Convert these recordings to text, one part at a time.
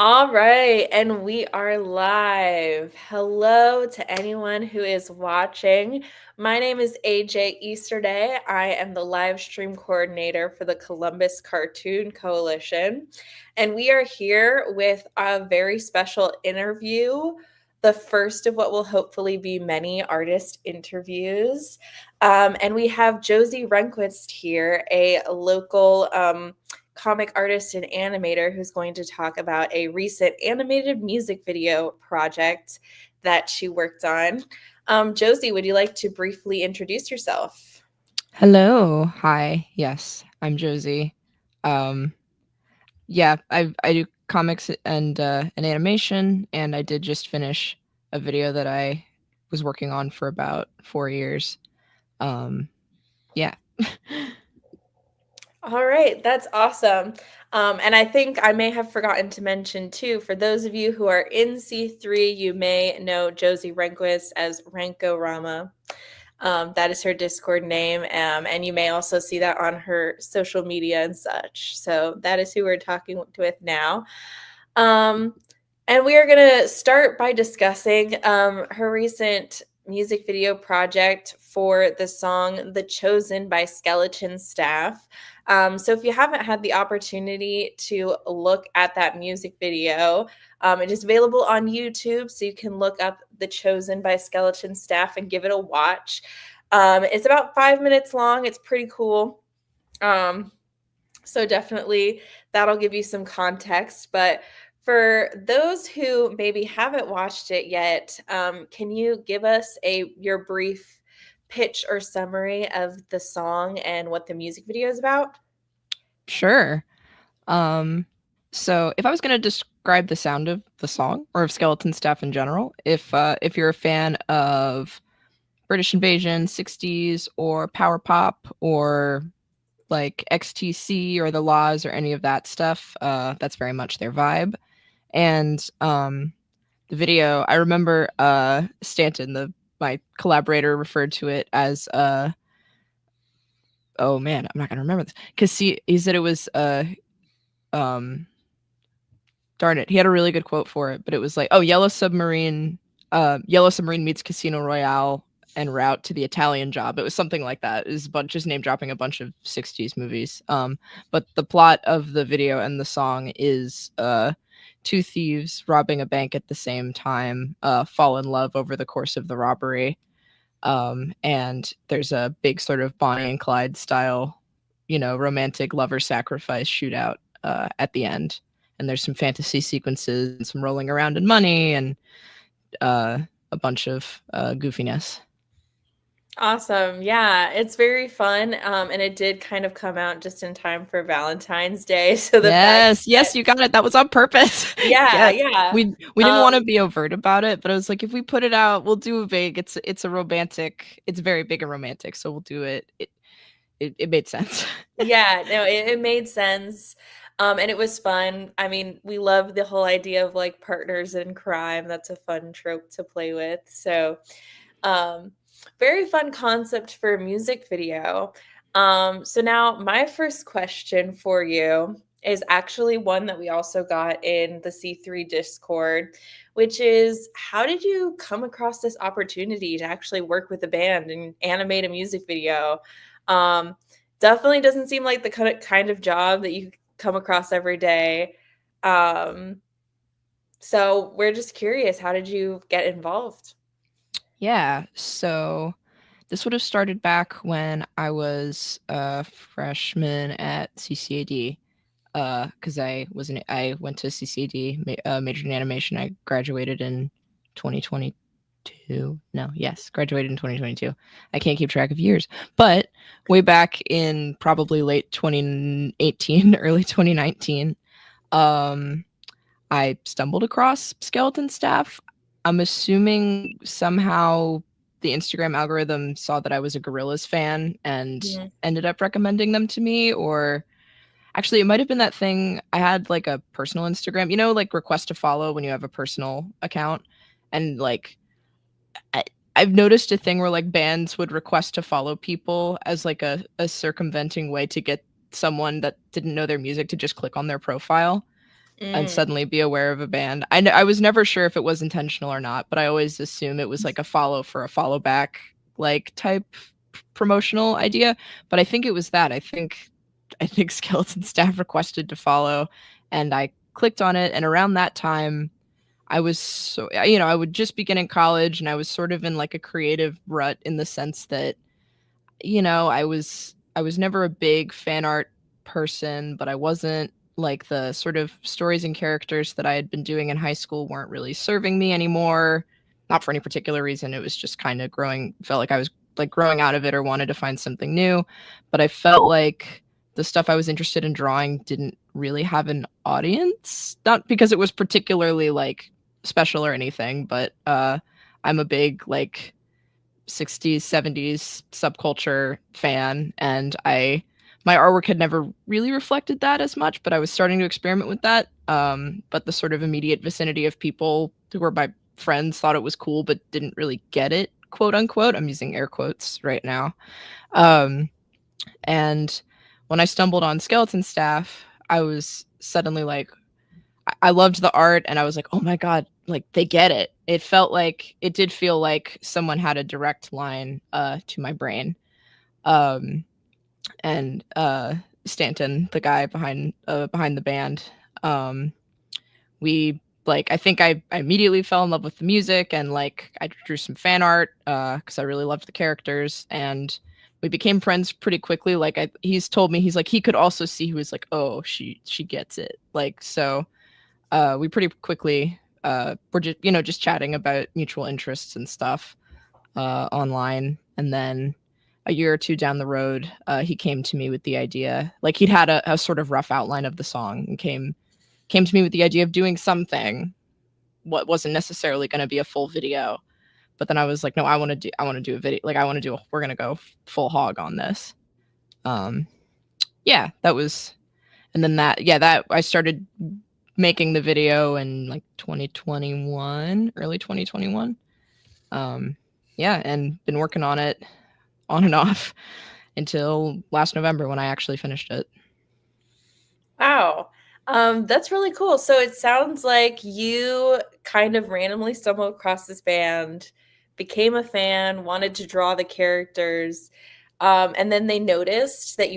All right, and we are live. Hello to anyone who is watching. My name is AJ Easterday. I am the live stream coordinator for the Columbus Cartoon Coalition, and we are here with a very special interview, the first of what will hopefully be many artist interviews. And we have Josie Renkwitz here, a local comic artist and animator who's going to talk about a recent animated music video project that she worked on. Josie, would you like to briefly introduce yourself? Hello. Hi. Yes, I'm Josie. Um, yeah, I do comics and animation, and I did just finish a video that I was working on for about 4 years. Um, yeah. All right, that's awesome. And I think I may have forgotten to mention too, for those of you who are in C3, you may know Josie Renkwitz as Rankorama. That is her Discord name, and you may also see that on her social media and such. So that is who we're talking with now. Um, and we are going to start by discussing her recent music video project for the song The Chosen by Skeleton Staff. So if you haven't had the opportunity to look at that music video, it is available on YouTube, so you can look up The Chosen by Skeleton Staff and give it a watch. It's about 5 minutes long. It's pretty cool. So definitely that'll give you some context. But for those who maybe haven't watched it yet, can you give us your brief pitch or summary of the song and what the music video is about? Sure. So if I was going to describe the sound of the song or of Skeleton Staff in general, if you're a fan of British Invasion, 60s, or power pop, or like XTC or the Laws or any of that stuff, that's very much their vibe. And the video, I remember Stanton, my collaborator, referred to it as oh man, I'm not gonna remember this because he said it was um darn it, he had a really good quote for it, but it was like, oh, Yellow Submarine meets Casino Royale en route to the Italian Job. It was something like that. It was just name dropping a bunch of 60s movies. But the plot of the video and the song is two thieves robbing a bank at the same time fall in love over the course of the robbery. And there's a big sort of Bonnie and Clyde style, romantic lover sacrifice shootout at the end. And there's some fantasy sequences and some rolling around in money and a bunch of goofiness. Awesome. Yeah, it's very fun. And it did kind of come out just in time for Valentine's Day. So the fact that, Yes, you got it. That was on purpose. yeah, Yeah, yeah. we didn't want to be overt about it, but I was like, if we put it out, we'll do a big. It's a romantic. It's very big and romantic, so we'll do it. It made sense. Yeah, no, it made sense. And it was fun. I mean, we love the whole idea of like partners in crime. That's a fun trope to play with. So, um, very fun concept for a music video. So now my first question for you is actually one that we also got in the C3 Discord, which is how did you come across this opportunity to actually work with a band and animate a music video? Um, Definitely doesn't seem like the kind of job that you come across every day. Um, so we're just curious, how did you get involved? Yeah, so this would have started back when I was a freshman at CCAD. Because I went to CCAD, majored in animation. I graduated in 2022. No, yes, graduated in 2022. I can't keep track of years, but way back in probably late 2018, early 2019, um, I stumbled across Skeleton Staff. I'm assuming somehow the Instagram algorithm saw that I was a Gorillaz fan and Mhm. ended up recommending them to me, or actually, it might have been that thing. I had like a personal Instagram, like request to follow when you have a personal account. And like, I, I've noticed a thing where like bands would request to follow people as like a circumventing way to get someone that didn't know their music to just click on their profile. and Mm. suddenly be aware of a band. I was never sure if it was intentional or not, but I always assume it was like a follow for a follow back like type promotional idea. But I think it was that. I think Skeleton Staff requested to follow, and I clicked on it. And around that time, I was so I would just begin in college, and I was sort of in like a creative rut in the sense that I was never a big fan art person, but I wasn't like the sort of stories and characters that I had been doing in high school weren't really serving me anymore. Not for any particular reason. It was just kind of felt like I was like growing out of it or wanted to find something new. But I felt like the stuff I was interested in drawing didn't really have an audience. Not because it was particularly like special or anything, but I'm a big like 60s 70s subculture fan, and I my artwork had never really reflected that as much, but I was starting to experiment with that. But the sort of immediate vicinity of people who were my friends thought it was cool but didn't really get it, quote unquote. I'm using air quotes right now. um, and when I stumbled on Skeleton Staff, I was suddenly like, I loved the art, and I was like, oh my God, like they get it. It did feel like someone had a direct line to my brain. Um, and Stanton, the guy behind the band, um, we like I think I immediately fell in love with the music, and like I drew some fan art because I really loved the characters, and we became friends pretty quickly. Like he's told me, he's like, he could also see who was like, oh, she gets it, like. So we pretty quickly were just chatting about mutual interests and stuff online. And then a year or two down the road, he came to me with the idea. Like he'd had a sort of rough outline of the song, and came to me with the idea of doing something what wasn't necessarily going to be a full video. But then I was like, no, I want to do a video. Like we're going to go full hog on this. Um, yeah, that was, and then that I started making the video in like 2021, early 2021. Yeah, and been working on it on and off until last November when I actually finished it. Wow. That's really cool. So it sounds like you kind of randomly stumbled across this band, became a fan, wanted to draw the characters, and then they noticed that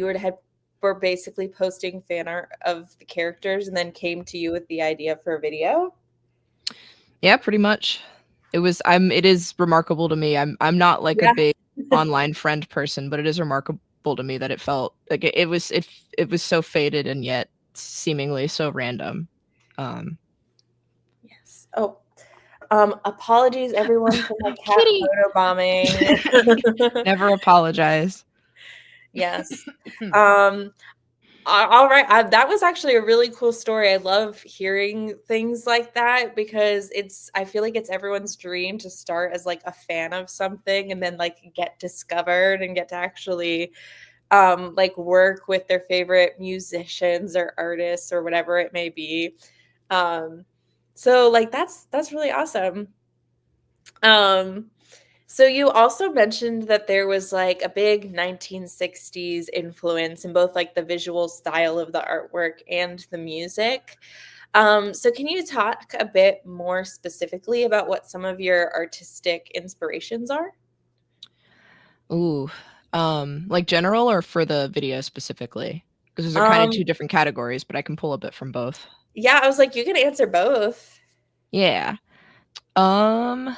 were basically posting fan art of the characters, and then came to you with the idea for a video. Yeah, pretty much. It is remarkable to me. I'm not like a Yeah. big online friend person, but it is remarkable to me that it felt like it was so faded and yet seemingly so random. Um Yes. Oh, apologies everyone for my cat Kitty, photo bombing. never apologize. Yes. Um, all right. That was actually a really cool story. I love hearing things like that because I feel like it's everyone's dream to start as like a fan of something and then like get discovered and get to actually like work with their favorite musicians or artists or whatever it may be. Um, so like that's really awesome. Um, so you also mentioned that there was like a big 1960s influence in both like the visual style of the artwork and the music. So can you talk a bit more specifically about what some of your artistic inspirations are? Ooh. Like general or for the video specifically? Because those are kind of Um, two different categories, but I can pull a bit from both. yeah, I was like, you can answer both. Yeah. Um,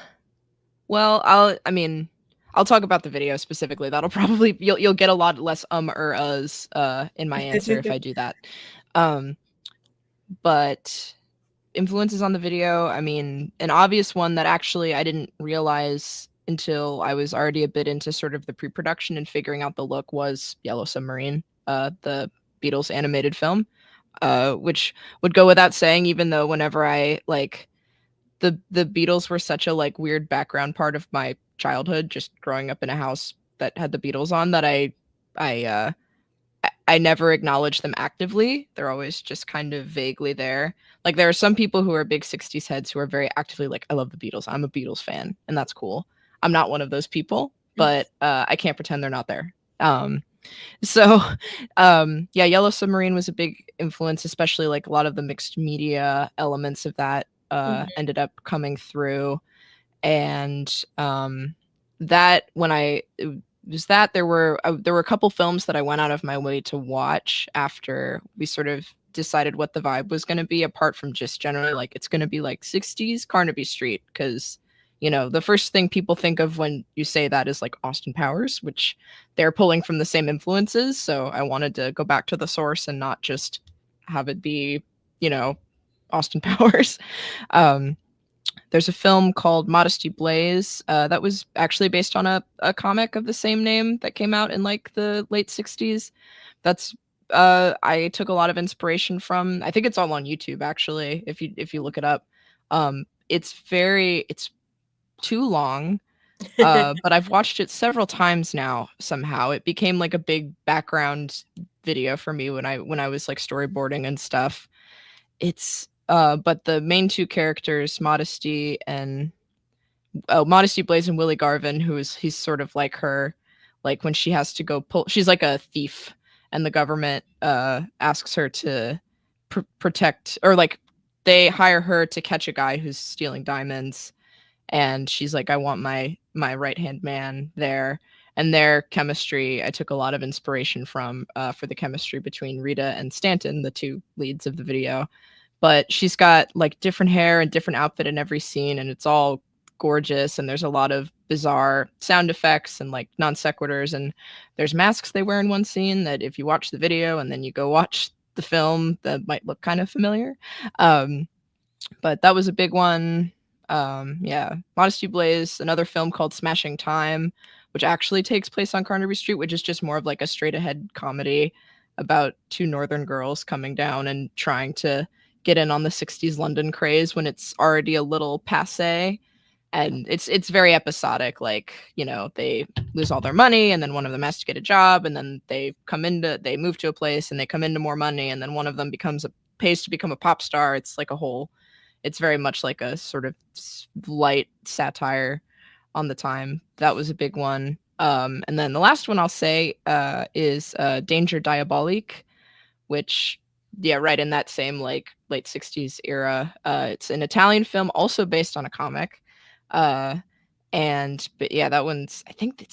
well, I'll talk about the video specifically. That'll probably you'll get a lot less or uhs in my answer if I do that. Um, but influences on the video, I mean, an obvious one that actually I didn't realize until I was already a bit into sort of the pre-production and figuring out the look was Yellow Submarine, the Beatles animated film, which would go without saying, even though whenever I like the Beatles were such a like weird background part of my childhood, just growing up in a house that had the Beatles on, that I I never acknowledge them actively. They're always just kind of vaguely there. Like there are some people who are big 60s heads who are very actively like, I love the Beatles. I'm a Beatles fan, and that's cool. I'm not one of those people, but I can't pretend they're not there. So, yeah, Yellow Submarine was a big influence, especially like a lot of the mixed media elements of that Mhm. ended up coming through. And that when I it was that there were a couple films that I went out of my way to watch after we sort of decided what the vibe was going to be, apart from just generally like it's going to be like 60s Carnaby Street, because the first thing people think of when you say that is like Austin Powers, which they're pulling from the same influences. So I wanted to go back to the source and not just have it be you know Austin Powers. um there's a film called Modesty Blaze that was actually based on a comic of the same name that came out in like the late 60s. That's I took a lot of inspiration from. I think it's all on YouTube actually, if you look it up. It's too long, but I've watched it several times now somehow. It became like a big background video for me when I was like storyboarding and stuff. It's but the main two characters, Modesty Blaze and Willie Garvin, he's sort of like her, like when she has to go pull, she's like a thief, and the government asks her to protect, or like they hire her to catch a guy who's stealing diamonds, and she's like, I want my right hand man there. And their chemistry, I took a lot of inspiration from for the chemistry between Rita and Stanton, the two leads of the video. But she's got like different hair and different outfit in every scene, and it's all gorgeous. And there's a lot of bizarre sound effects and like non sequiturs, and there's masks they wear in one scene that if you watch the video and then you go watch the film, that might look kind of familiar. um, but that was a big one. Yeah, Modesty Blaze, another film called Smashing Time, which actually takes place on Carnaby Street, which is just more of like a straight ahead comedy about two northern girls coming down and trying to get in on the 60s London craze when it's already a little passe. And it's very episodic, like they lose all their money, and then one of them has to get a job, and then they move to a place and they come into more money, and then one of them pays to become a pop star. It's very much like a sort of light satire on the time. That was a big one. And then the last one I'll say is Danger Diabolique, which, yeah, right in that same like late 60s era. It's an Italian film, also based on a comic. Uh, but yeah, that one's, I think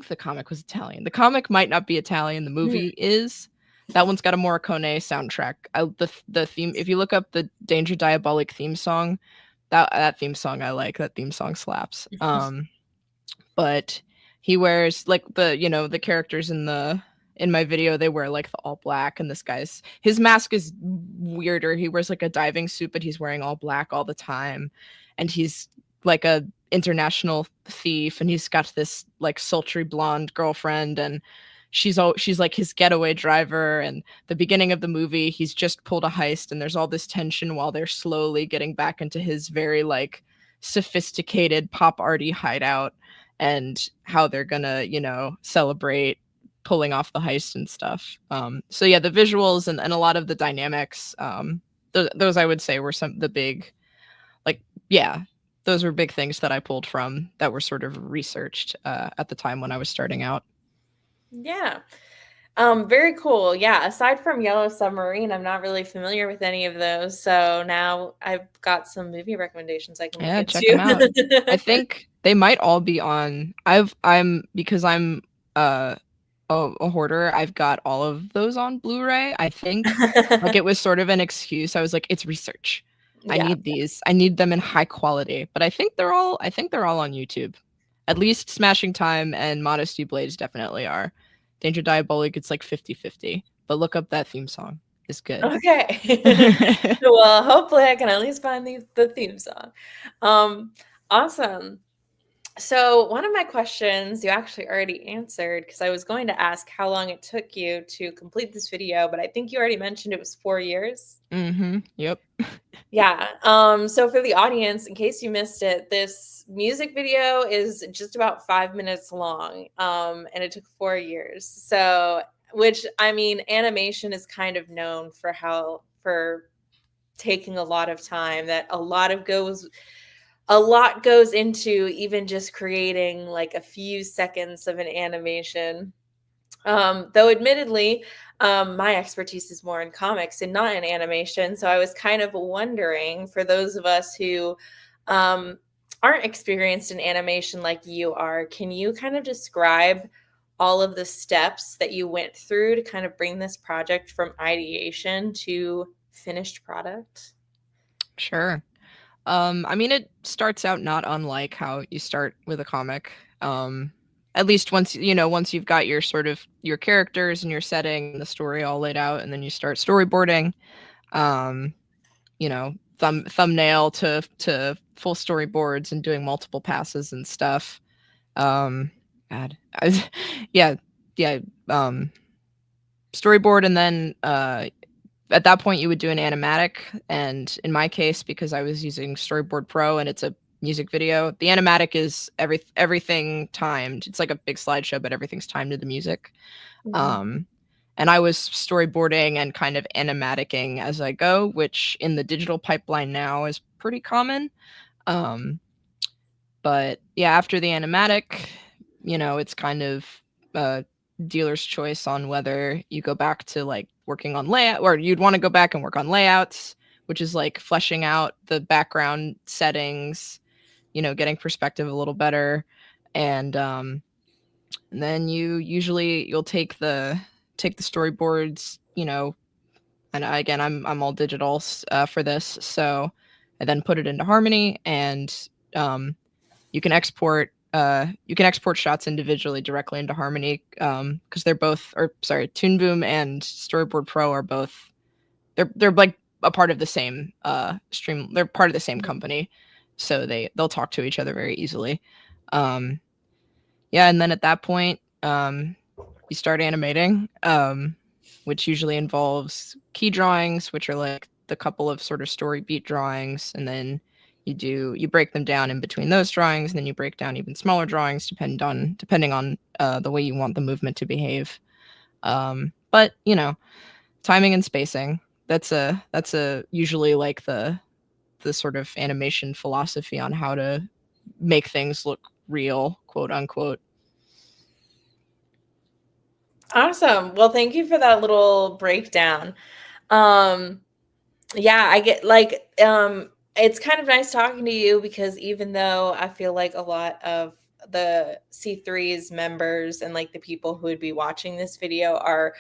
the comic was Italian. The comic might not be Italian. The Mhm. movie is. That one's got a Morricone soundtrack. The theme. If you look up the Danger Diabolic theme song, that theme song I like. That theme song slaps. But he wears like the characters in my video, they wear like the all black, and his mask is weirder. He wears like a diving suit, but he's wearing all black all the time, and he's like a international thief, and he's got this like sultry blonde girlfriend, and she's like his getaway driver. And the beginning of the movie, he's just pulled a heist, and there's all this tension while they're slowly getting back into his very like sophisticated pop arty hideout, and how they're gonna celebrate pulling off the heist and stuff. So yeah, the visuals and a lot of the dynamics, those I would say were some the big, like, yeah, those were big things that I pulled from that were sort of researched at the time when I was starting out. Yeah. Very cool. Yeah, aside from Yellow Submarine, I'm not really familiar with any of those. So now I've got some movie recommendations I can look Yeah, check them out. I into. think they might all be on. Because I'm uh a hoarder. I've got all of those on Blu-ray. I think like it was sort of an excuse. I was like, it's research. I Yeah. need these. I need them in high quality. But I think they're all on YouTube. At least Smashing Time and Modesty Blades definitely are. Danger Diabolic, it's like 50-50. But look up that theme song. It's good. Okay. Well, hopefully I can at least find the theme song. Um, awesome. So one of my questions you actually already answered, because I was going to ask how long it took you to complete this video, but I think you already mentioned it was 4 years. Yep. Yeah. So for the audience, in case you missed it, this music video is just about 5 minutes long. And it took 4 years. So, which I mean, animation is kind of known for taking a lot of time, that a lot goes into even just creating like a few seconds of an animation. Though admittedly, my expertise is more in comics and not in animation. So I was kind of wondering, for those of us who um, aren't experienced in animation like you are, can you kind of describe all of the steps that you went through to kind of bring this project from ideation to finished product? Sure. I mean, it starts out not unlike how you start with a comic. At least once you've got your sort of your characters and your setting and the story all laid out, and then you start storyboarding. Um, thumbnail to full storyboards and doing multiple passes and stuff. Um, God, yeah, yeah. Um, storyboard, and then at that point you would do an animatic, and in my case, because I was using Storyboard Pro and it's a music video, the animatic is everything timed. It's like a big slideshow, but everything's timed to the music. Mhm. um and I was storyboarding and kind of animaticing as I go, which in the digital pipeline now is pretty common. um but yeah, after the animatic, it's kind of a dealer's choice on whether you go back to like working on layout, or you'd want to go back and work on layouts, which is like fleshing out the background settings, getting perspective a little better. And then you'll take the storyboards, and again, I'm all digital for this, so I then put it into Harmony, and um, you can export shots individually directly into Harmony, because they're both, or sorry, Toon Boom and Storyboard Pro are both, they're like a part of the same stream. They're part of the same company, so they'll talk to each other very easily. Um, yeah, and then at that point, you start animating, which usually involves key drawings, which are like the couple of sort of story beat drawings, and then you break them down in between those drawings, and then you break down even smaller drawings depending on the way you want the movement to behave. But timing and spacing, that's a usually like the sort of animation philosophy on how to make things look real, quote unquote. Awesome. Well, thank you for that little breakdown. Um, yeah, I get like it's kind of nice talking to you because even though I feel like a lot of the C3's members and like the people who would be watching this video are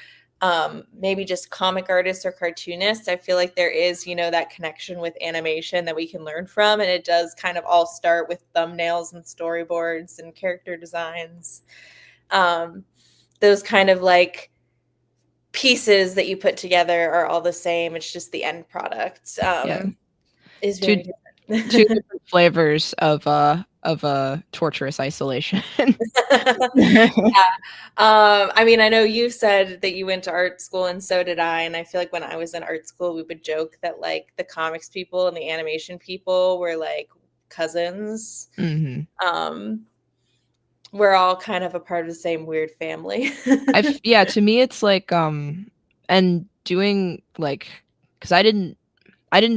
maybe just comic artists or cartoonists, I feel like there is, that connection with animation that we can learn from, and it does kind of all start with thumbnails and storyboards and character designs. Um those kind of like pieces that you put together are all the same. It's just the end product Yeah, is two very two different. different flavors of torturous isolation. Yeah. I mean, I know you said that you went to art school and so did I. And I feel like when I was in art school, we would joke that like the comics people and the animation people were like cousins. Hmm. Um, we're all kind of a part of the same weird family. Yeah, to me it's like and doing like, because I didn't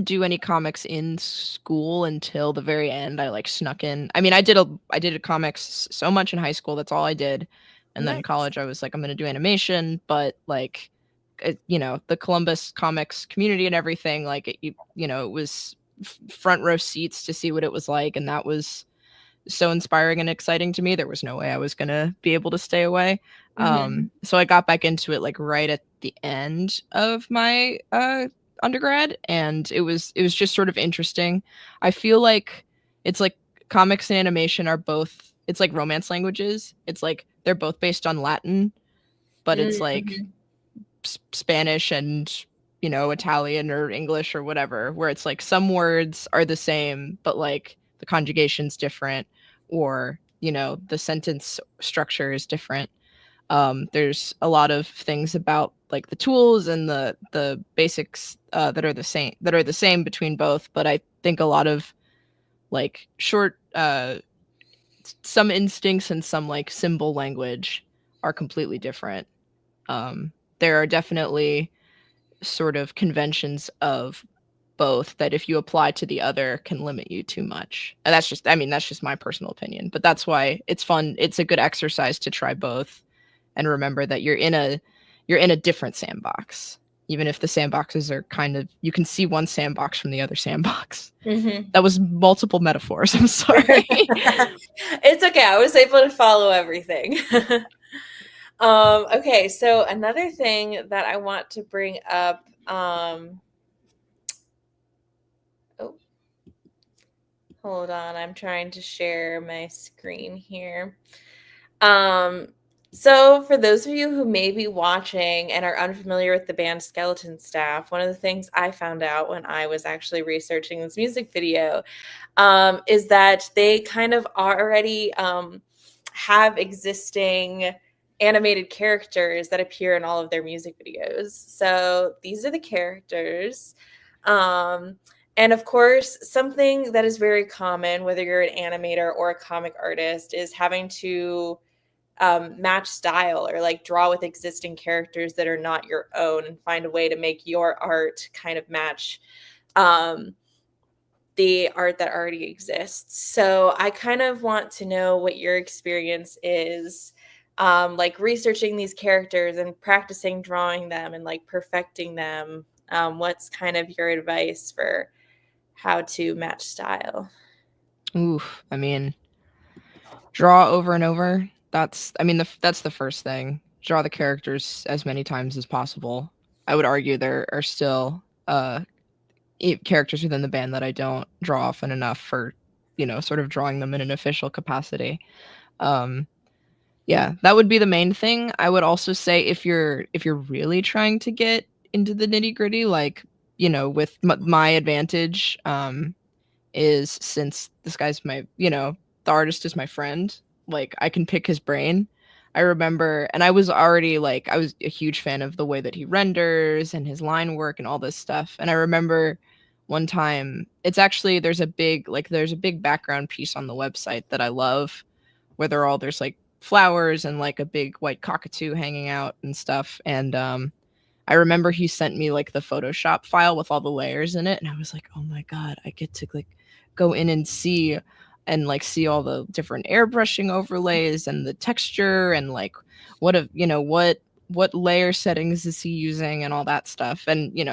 do any comics in school until the very end. I like snuck in. I mean, I did comics so much in high school. That's all I did. And then Nice. college, I was like, I'm gonna do animation, but like, the Columbus comics community and everything, like, it was front row seats to see what it was like, and that was so inspiring and exciting to me. There was no way I was gonna be able to stay away. Hmm. So I got back into it like right at the end of my undergrad, and it was just sort of interesting. I feel like it's like comics and animation are both. It's like romance languages. It's like they're both based on Latin, but it's like Hmm. Spanish and Italian or English or whatever, where it's like some words are the same, but like the conjugation's different, or the sentence structure is different. There's a lot of things about like the tools and the basics that are the same between both, but I think a lot of like short some instincts and some like symbol language are completely different. There are definitely sort of conventions of both that if you apply to the other can limit you too much. And that's just my personal opinion, but that's why it's fun. It's a good exercise to try both and remember that you're in a different sandbox. Even if the sandboxes are kind of, you can see one sandbox from the other sandbox. Mhm. That was multiple metaphors. I'm sorry. It's okay. I was able to follow everything. Okay, so another thing that I want to bring up, oh, hold on, I'm trying to share my screen here. Um, so for those of you who may be watching and are unfamiliar with the band Skeleton Staff, one of the things I found out when I was actually researching this music video is that they kind of already have existing animated characters that appear in all of their music videos. So these are the characters. Um, and of course, something that is very common, whether you're an animator or a comic artist, is having to match style or like draw with existing characters that are not your own and find a way to make your art kind of match um, the art that already exists. So I kind of want to know what your experience is, like researching these characters and practicing drawing them and like perfecting them. What's kind of your advice for how to match style? Oof. I mean, draw over and over. That's the first thing. Draw the characters as many times as possible. I would argue there are still characters within the band that I don't draw often enough for, sort of drawing them in an official capacity. Um, yeah, that would be the main thing. I would also say if you're really trying to get into the nitty gritty, like, with my advantage, is since this guy's the artist is my friend, like I can pick his brain. I remember, and I was already like, I was a huge fan of the way that he renders and his line work and all this stuff. And I remember one time, there's a big background piece on the website that I love where there's like flowers and like a big white cockatoo hanging out and stuff. And I remember he sent me like the Photoshop file with all the layers in it, and I was like, "Oh my god, I get to like go in and see all the different airbrushing overlays and the texture and like what layer settings is he using and all that stuff." And you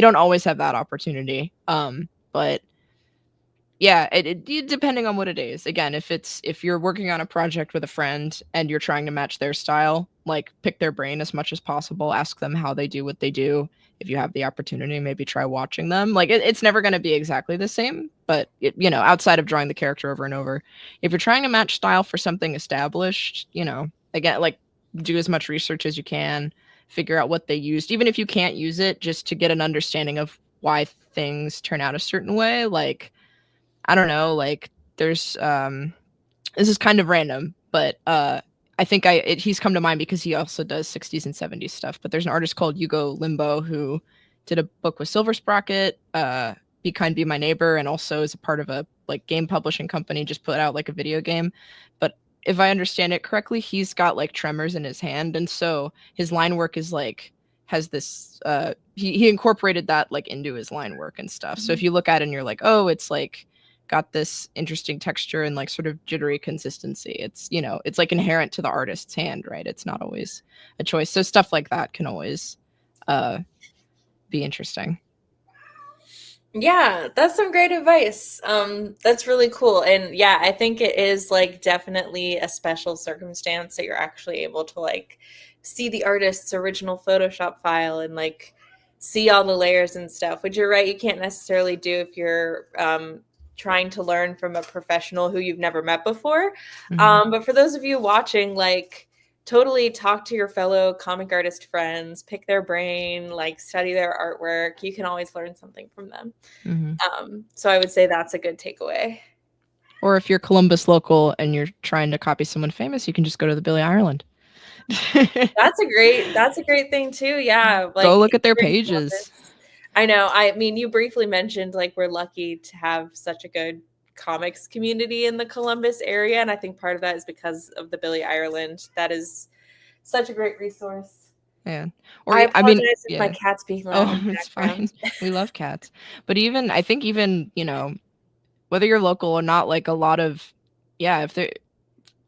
don't always have that opportunity. But yeah, depending on what it is. Again, if you're working on a project with a friend and you're trying to match their style, like pick their brain as much as possible. Ask them how they do what they do. If you have the opportunity, maybe try watching them. Like it's never going to be exactly the same, but outside of drawing the character over and over, if you're trying to match style for something established, again, like do as much research as you can, figure out what they used, even if you can't use it, just to get an understanding of why things turn out a certain way. Like I don't know, like there's this is kind of random, but I think he's come to mind because he also does 60s and 70s stuff. But there's an artist called Hugo Limbo who did a book with Silver Sprocket, Be Kind, Be My Neighbor, and also is a part of a like game publishing company, just put out like a video game. But if I understand it correctly, he's got like tremors in his hand, and so his line work is like has this he incorporated that like into his line work and stuff. So if you look at it and you're like, oh, it's like got this interesting texture and like sort of jittery consistency. It's like inherent to the artist's hand, right? It's not always a choice. So stuff like that can always be interesting. Yeah, that's some great advice. That's really cool. And yeah, I think it is like definitely a special circumstance that you're actually able to like see the artist's original Photoshop file and like see all the layers and stuff, which you're right, you can't necessarily do if you're trying to learn from a professional who you've never met before. Mm-hmm. But for those of you watching, like totally talk to your fellow comic artist friends, pick their brain, like study their artwork. You can always learn something from them. Mm-hmm. So I would say that's a good takeaway. Or if you're Columbus local and you're trying to copy someone famous, you can just go to the Billie Ireland. That's a great thing too. Yeah, like Go look if at their you're in pages. Columbus. I know. I mean, you briefly mentioned like we're lucky to have such a good comics community in the Columbus area, and I think part of that is because of the Billie Ireland. That is such a great resource. Yeah. I I mean, apologize if my yeah. cat's being loud in Oh, the it's fine. background. We love cats. But I think even, whether you're local or not, like a lot of, yeah, if there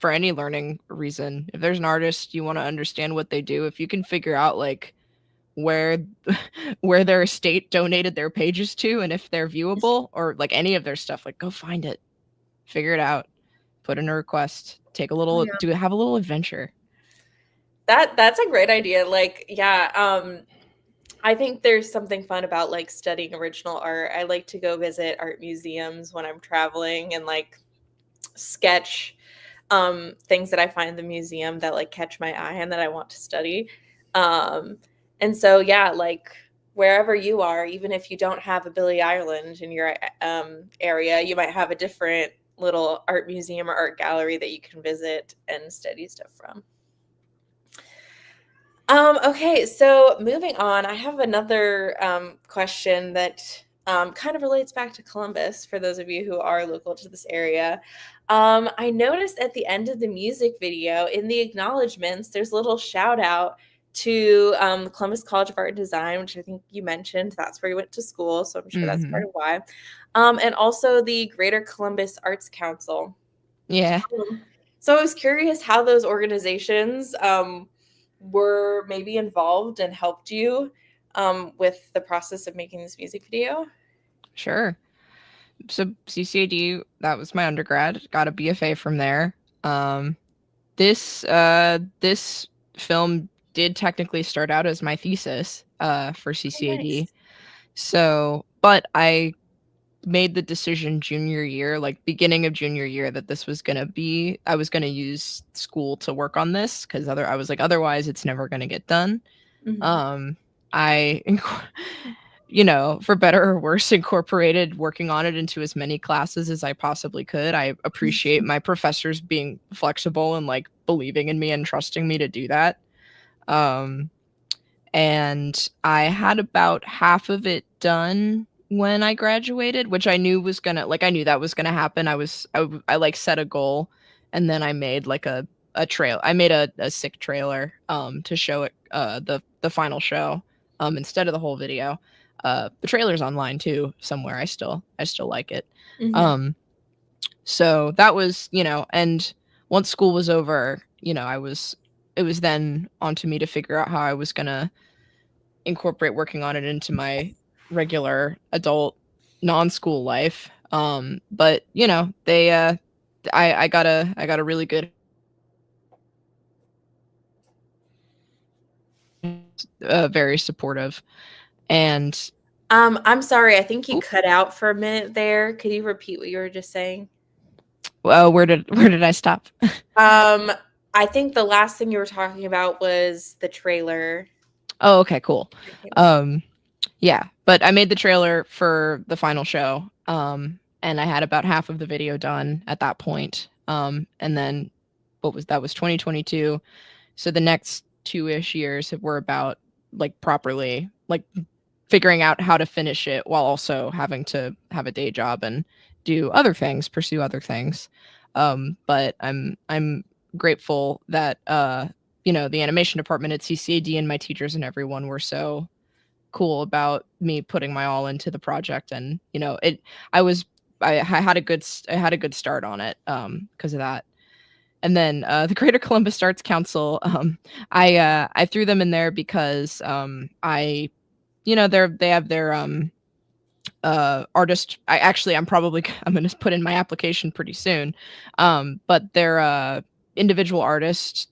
for any learning reason. If there's an artist, you want to understand what they do. If you can figure out like where where their estate donated their pages to and if they're viewable or like any of their stuff, like go find it, figure it out, put in a request, take a Oh, little, yeah. have a little adventure. That's a great idea. Like, yeah, I think there's something fun about like studying original art. I like to go visit art museums when I'm traveling and like sketch things that I find in the museum that like catch my eye and that I want to study. Um, and so yeah, like wherever you are, even if you don't have a Billie Ireland in your area, you might have a different little art museum or art gallery that you can visit and study stuff from. Okay, so moving on, I have another question that kind of relates back to Columbus for those of you who are local to this area. I noticed at the end of the music video, in the acknowledgments, there's a little shout out to the Columbus College of Art and Design, which I think you mentioned. That's where you went to school, so I'm sure that's part Mm-hmm. of why. And also the Greater Columbus Arts Council. Yeah, So I was curious how those organizations were maybe involved and helped you with the process of making this music video. sure. So CCAD, that was my undergrad. Got a BFA from there. Um, this film did technically start out as my thesis for Oh, CCAD. nice. So, but I made the decision junior year, like beginning of junior year, that this was gonna be I was gonna use school to work on this because I was like, otherwise it's never gonna get done. Hmm. Um, I, for better or worse, incorporated working on it into as many classes as I possibly could. I appreciate my professors being flexible and like believing in me and trusting me to do that. Um, and I had about half of it done when I graduated, which I knew was gonna like I knew that was gonna happen. I like set a goal, and then I made like a trail. I made a sick trailer to show it the final show instead of the whole video. The trailer's online too somewhere. I still like it. Hmm. Um, so that was, and once school was over, it was then onto me to figure out how I was gonna incorporate working on it into my regular adult non-school life. But they I got a really good very supportive and I'm sorry, I think you ooh, cut out for a minute there. Could you repeat what you were just saying? where did I stop? Um, I think the last thing you were talking about was the trailer Oh, okay, cool. that came out. Um, yeah, but I made the trailer for the final show. And I had about half of the video done at that point. And then that was 2022. So the next 2-ish years were about like properly like figuring out how to finish it while also having to have a day job and do other things, pursue other things. But I'm grateful that the animation department at CCAD and my teachers and everyone were so cool about me putting my all into the project, and I was I had a good start on it because of that. And then the Greater Columbus Arts Council, I threw them in there because they have their artist. I'm going to put in my application pretty soon. But their individual artist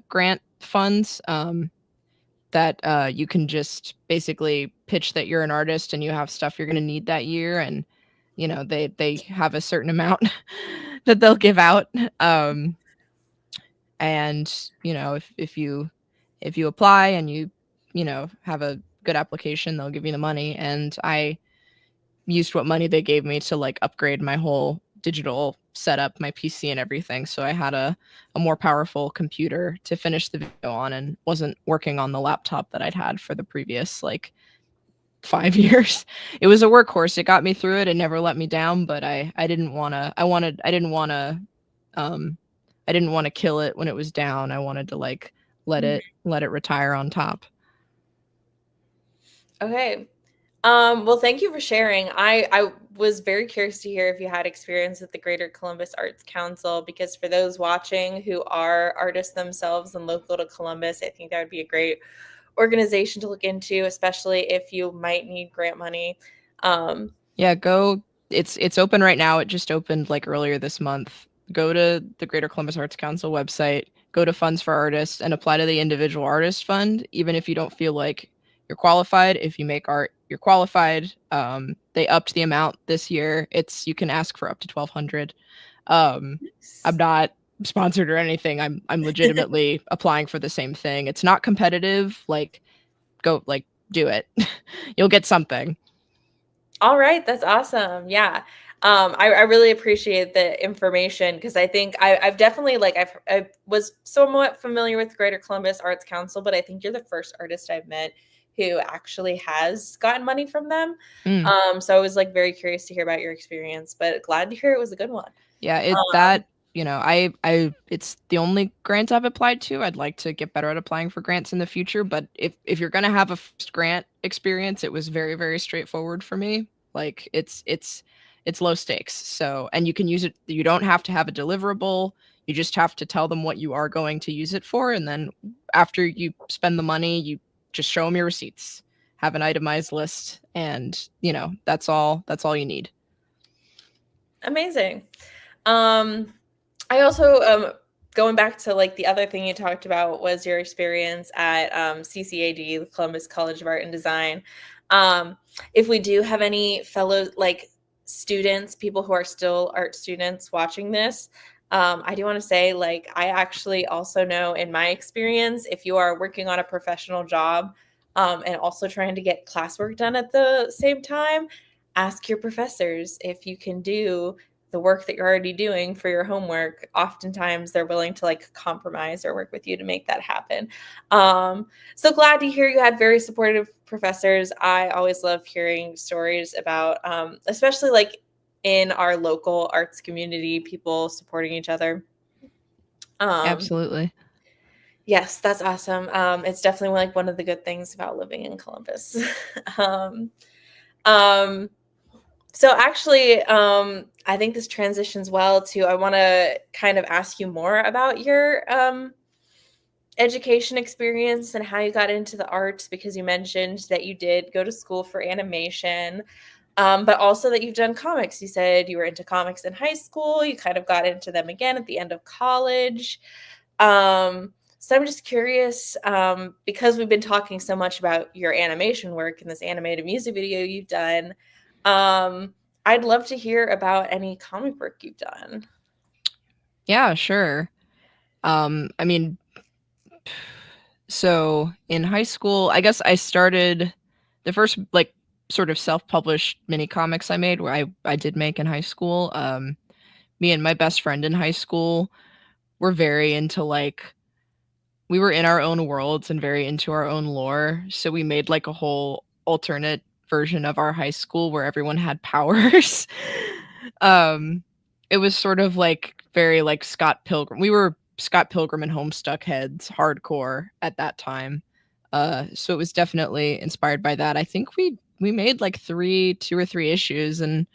grant funds that you can just basically pitch that you're an artist and you have stuff you're going to need that year, and they have a certain amount that they'll give out. And if you apply and you have a good application, they'll give you the money. And I used what money they gave me to like upgrade my whole digital setup, my PC and everything, so I had a more powerful computer to finish the video on and wasn't working on the laptop that I'd had for the previous like 5 years. It was a workhorse. It got me through it and never let me down, but I didn't want to um I didn't want to kill it when it was down. I wanted to like let Mhm. it retire on top. Okay. Well, thank you for sharing. I was very curious to hear if you had experience with the Greater Columbus Arts Council, because for those watching who are artists themselves and local to Columbus, I think that would be a great organization to look into, especially if you might need grant money. Um, Yeah, go. It's open right now. It just opened like earlier this month. Go to the Greater Columbus Arts Council website, go to Funds for Artists, and apply to the Individual Artist Fund. Even if you don't feel like you're qualified, if you make art, you're qualified. They upped the amount this year. It's you can ask for up to 1,200. I'm not sponsored or anything. I'm legitimately applying for the same thing. It's not competitive. Like go like do it. You'll get something. All right, that's awesome. Yeah. I really appreciate the information, because I think I've definitely like I was somewhat familiar with Greater Columbus Arts Council, but I think you're the first artist I've met who actually has gotten money from them. Mm. So I was like very curious to hear about your experience, but glad to hear it was a good one. Yeah, Um, I it's the only grant I've applied to. I'd like to get better at applying for grants in the future, but if you're gonna have a first grant experience, it was very, very straightforward for me. Like it's low stakes. So and you can use it, you don't have to have a deliverable. You just have to tell them what you are going to use it for, and then after you spend the money, you just show them your receipts. Have an itemized list, and that's all you need. Amazing. Um, I also going back to like the other thing you talked about was your experience at CCAD, the Columbus College of Art and Design. Um, if we do have any fellow like students, people who are still art students watching this, I do want to say like I actually also know in my experience, if you are working on a professional job and also trying to get classwork done at the same time, ask your professors if you can do the work that you're already doing for your homework. Oftentimes they're willing to like compromise or work with you to make that happen. So glad to hear you had very supportive professors. I always love hearing stories about especially like in our local arts community, people supporting each other. um Absolutely. yes, that's awesome. It's definitely like one of the good things about living in Columbus. um um So actually, I think this transitions well to I want to kind of ask you more about your education experience and how you got into the arts, because you mentioned that you did go to school for animation, but also that you've done comics. You said you were into comics in high school. You kind of got into them again at the end of college. So I'm just curious, because we've been talking so much about your animation work and this animated music video you've done. Um, I'd love to hear about any comic work you've done. Yeah, sure. I mean, so in high school, I guess I started the first like sort of self-published mini comics I made, where I did make in high school. Me and my best friend in high school were very into like we were in our own worlds and very into our own lore. So we made like a whole alternate version of our high school where everyone had powers. um, it was sort of like very like Scott Pilgrim. We were Scott Pilgrim and Homestuck heads hardcore at that time. So it was definitely inspired by that. I think we made like 2 or 3 issues, and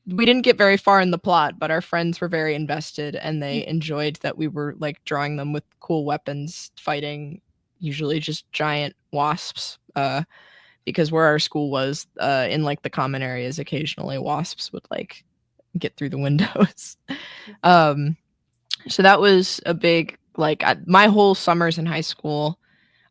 we didn't get very far in the plot, but our friends were very invested and they enjoyed that we were like drawing them with cool weapons, fighting usually just giant wasps. Because where our school was, in like the common areas, occasionally wasps would like get through the windows. um, so that was a big like my whole summers in high school.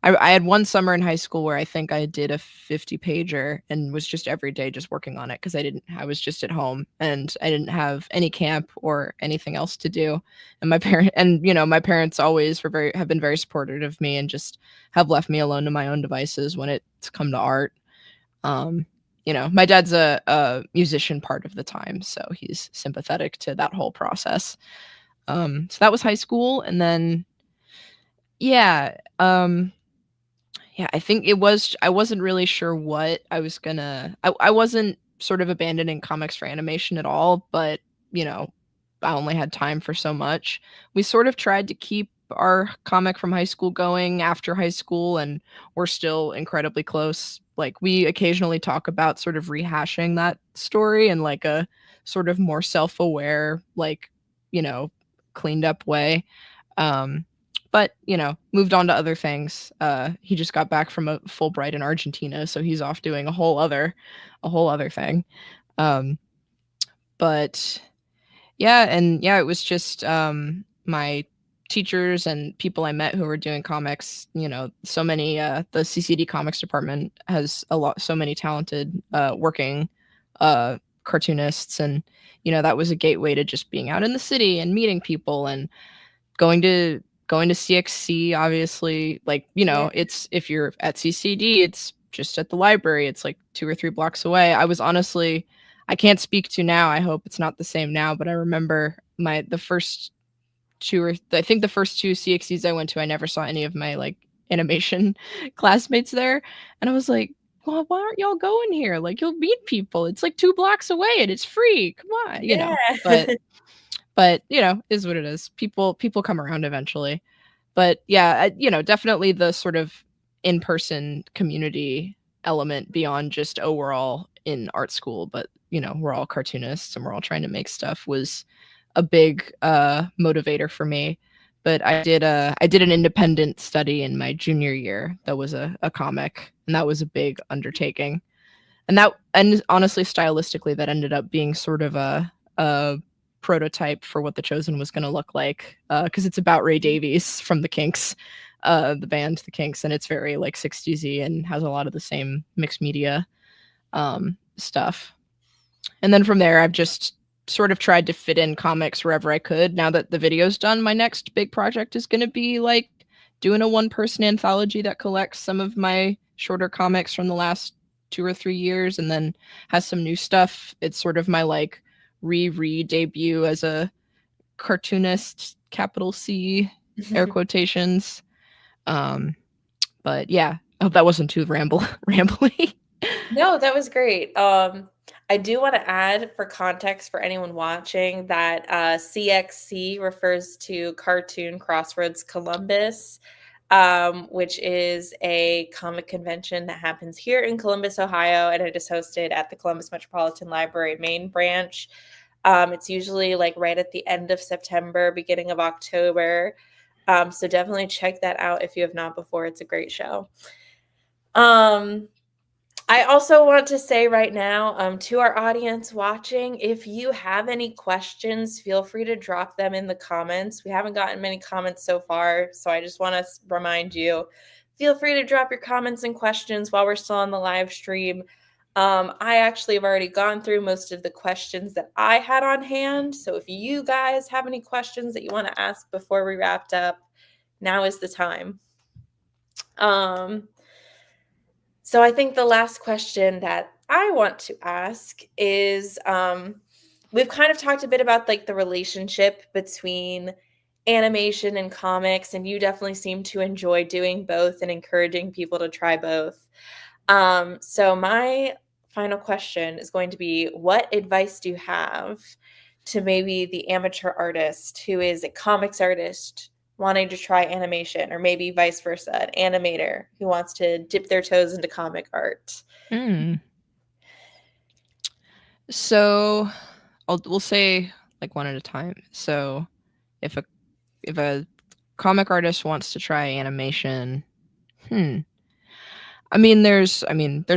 I had one summer in high school where I think I did a 50 pager and was just every day just working on it because I was just at home and I didn't have any camp or anything else to do. And my parents always have been very supportive of me and just have left me alone to my own devices when it's come to art. Um, my dad's a musician part of the time, so he's sympathetic to that whole process. So that was high school, and then yeah, yeah, I think I wasn't really sure what I was gonna I wasn't sort of abandoning comics for animation at all, but, you know, I only had time for so much. We sort of tried to keep our comic from high school going after high school, and we're still incredibly close. Like, we occasionally talk about sort of rehashing that story in like a sort of more self-aware, like, you know, cleaned up way. Um, but moved on to other things. He just got back from a Fulbright in Argentina, so he's off doing a whole other thing. Um, but yeah, and yeah, it was just my teachers and people I met who were doing comics. So many. The CCD Comics department has so many talented working cartoonists, and that was a gateway to just being out in the city and meeting people and going to CXC. Obviously, like, Yeah. it's, if you're at CCD, it's just at the library. It's like 2 or 3 blocks away. I was honestly, I can't speak to now. I hope it's not the same now, but I remember the first I think the first two CXCs I went to, I never saw any of my like animation classmates there, and I was like, well, why aren't y'all going here? Like, you'll meet people. It's like 2 blocks away and it's free. Come on. Yeah. But is what it is. People come around eventually. But yeah, definitely the sort of in-person community element beyond just, oh, we're all in art school, but we're all cartoonists and we're all trying to make stuff, was a big motivator for me. But I did an independent study in my junior year that was a comic, and that was a big undertaking. And honestly, stylistically, that ended up being sort of a prototype for what The Chosen was going to look like, because it's about Ray Davies from the Kinks, the band The Kinks, and it's very like 60s-y and has a lot of the same mixed media stuff. And then from there, I've just sort of tried to fit in comics wherever I could. Now that the video's done, my next big project is going to be like doing a one-person anthology that collects some of my shorter comics from the last 2 or 3 years, and then has some new stuff. It's sort of my like re-debut as a cartoonist, capital C, air quotations. But yeah, I hope that wasn't too rambly. No, that was great. I do want to add, for context for anyone watching, that CXC refers to Cartoon Crossroads Columbus, which is a comic convention that happens here in Columbus, Ohio, and it is hosted at the Columbus Metropolitan Library main branch. It's usually like right at the end of September, beginning of October. So definitely check that out if you have not before. It's a great show. I also want to say right now, to our audience watching, if you have any questions, feel free to drop them in the comments. We haven't gotten many comments so far, so I just want to remind you, feel free to drop your comments and questions while we're still on the live stream. I actually have already gone through most of the questions that I had on hand, so if you guys have any questions that you want to ask before we wrapped up, now is the time. So I think the last question that I want to ask is, we've kind of talked a bit about like the relationship between animation and comics, and you definitely seem to enjoy doing both and encouraging people to try both. So my final question is going to be, what advice do you have to maybe the amateur artist who is a comics artist wanting to try animation, or maybe vice versa, an animator who wants to dip their toes into comic art? So we'll say like one at a time. So if a comic artist wants to try animation, there's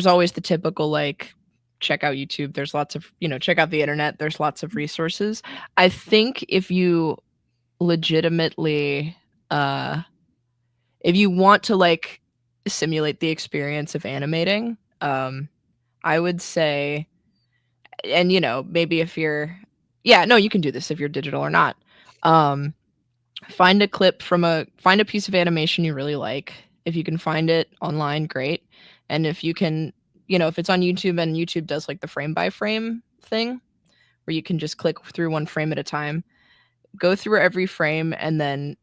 always the typical like, check out YouTube. There's lots of, check out the internet. There's lots of resources. I think if you legitimately, if you want to like simulate the experience of animating, I would say, and maybe if you're, no, you can do this if you're digital or not. Find a clip find a piece of animation you really like. If you can find it online, great. And if you can, if it's on YouTube, and YouTube does like the frame by frame thing where you can just click through one frame at a time, go through every frame and then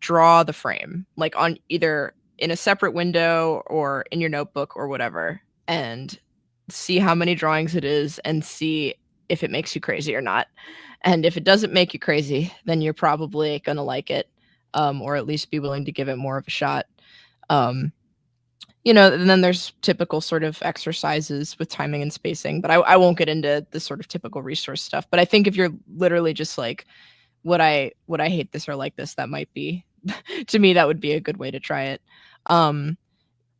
draw the frame, like on either in a separate window or in your notebook or whatever, and see how many drawings it is and see if it makes you crazy or not. And if it doesn't make you crazy, then you're probably gonna like it. or at least be willing to give it more of a shot. Um, you know, and then there's typical sort of exercises with timing and spacing, but I won't get into the sort of typical resource stuff. But I think if you're literally just like, would I hate this or like this, that might be to me that would be a good way to try it. Um,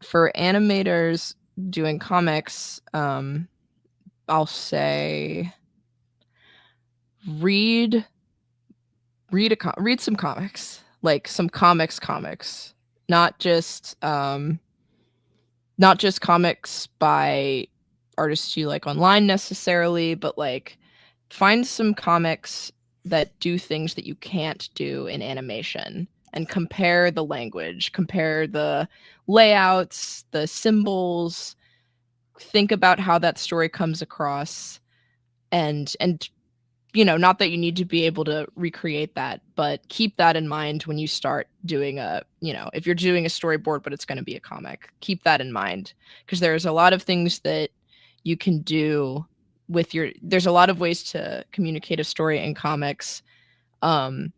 for animators doing comics, I'll say read read some comics, like some comics, not just not just comics by artists you like online necessarily, but like find some comics that do things that you can't do in animation and compare the language, compare the layouts, the symbols, think about how that story comes across, and you know, not that you need to be able to recreate that, but keep that in mind when you start doing a, you know, if you're doing a storyboard but it's going to be a comic, keep that in mind, because there's a lot of things that you can do with your, there's a lot of ways to communicate a story in comics, um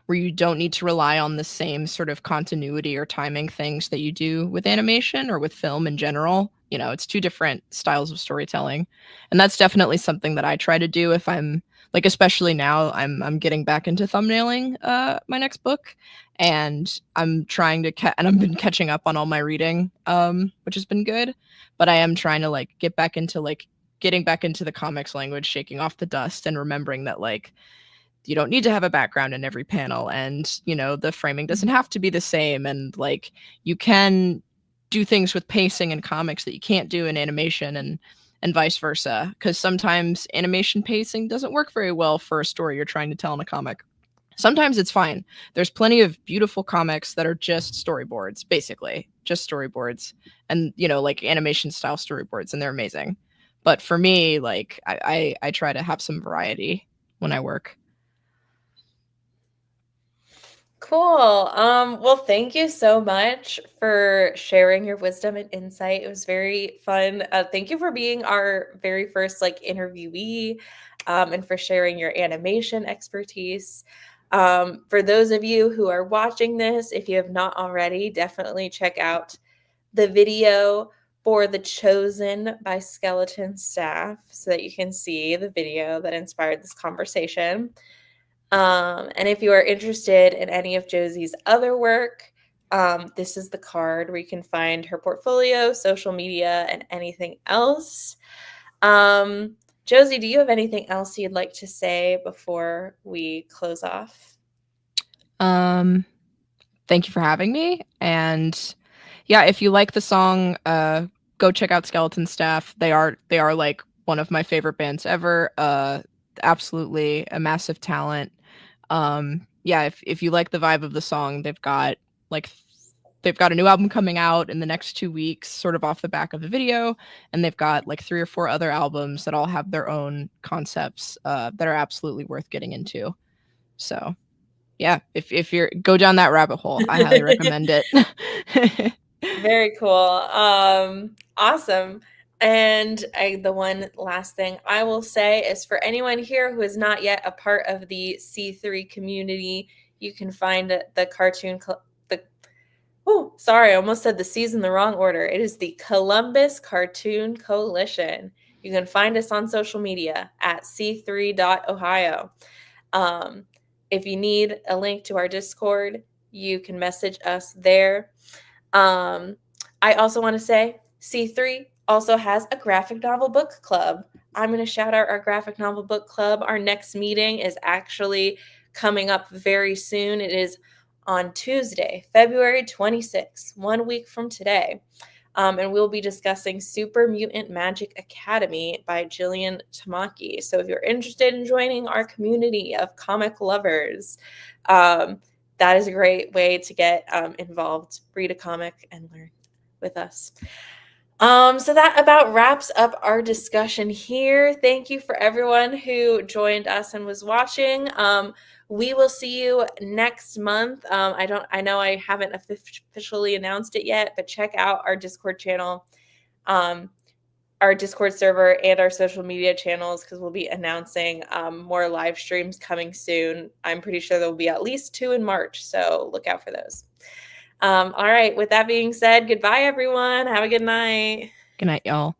where you don't need to rely on the same sort of continuity or timing things that you do with animation or with film in general. You know, it's two different styles of storytelling. And that's definitely something that I try to do if I'm like, especially now I'm getting back into thumbnailing my next book, and I'm trying to and I've been catching up on all my reading, which has been good, but I am trying to like get back into like getting back into the comics language, shaking off the dust and remembering that like you don't need to have a background in every panel, and you know the framing doesn't have to be the same, and like you can do things with pacing in comics that you can't do in animation, and vice versa, because sometimes animation pacing doesn't work very well for a story you're trying to tell in a comic. Sometimes it's fine. There's plenty of beautiful comics that are just storyboards, basically just storyboards, and you know, like animation style storyboards, and they're amazing. But for me, like I try to have some variety when I work. Cool. Well, thank you so much for sharing your wisdom and insight. It was very fun. Thank you for being our very first like interviewee, and for sharing your animation expertise. For those of you who are watching this, if you have not already, definitely check out the video for The Chosen by Skeleton Staff so that you can see the video that inspired this conversation. And if you are interested in any of Josie's other work, this is the card where you can find her portfolio, social media, and anything else. Josie, do you have anything else you'd like to say before we close off? Um, Thank you for having me. And yeah, if you like the song, go check out Skeleton Staff. They are like one of my favorite bands ever. Absolutely a massive talent. Yeah, if you like the vibe of the song, like they've got a new album coming out in the next 2 weeks, sort of off the back of the video, and they've got like 3 or 4 other albums that all have their own concepts that are absolutely worth getting into. So yeah, if you're go down that rabbit hole, I highly recommend it. Very cool. Awesome. And the one last thing I will say is for anyone here who is not yet a part of the C3 community, you can find the cartoon, sorry, I almost said the C's in the wrong order. It is the Columbus Cartoon Coalition. You can find us on social media at c3.ohio. If you need a link to our Discord, you can message us there. I also want to say C3 also has a graphic novel book club. I'm going to shout out our graphic novel book club. Our next meeting is actually coming up very soon. It is on Tuesday, February 26th, 1 week from today. And we'll be discussing Super Mutant Magic Academy by Jillian Tamaki. So if you're interested in joining our community of comic lovers, that is a great way to get involved, read a comic, and learn with us. So that about wraps up our discussion here. Thank you for everyone who joined us and was watching. We will see you next month. I know I haven't officially announced it yet, but check out our Discord channel. Our our Discord server and our social media channels because we'll be announcing more live streams coming soon. I'm pretty sure there will be at least 2 in March, so look out for those. All right, with that being said, goodbye, everyone. Have a good night. Good night, y'all.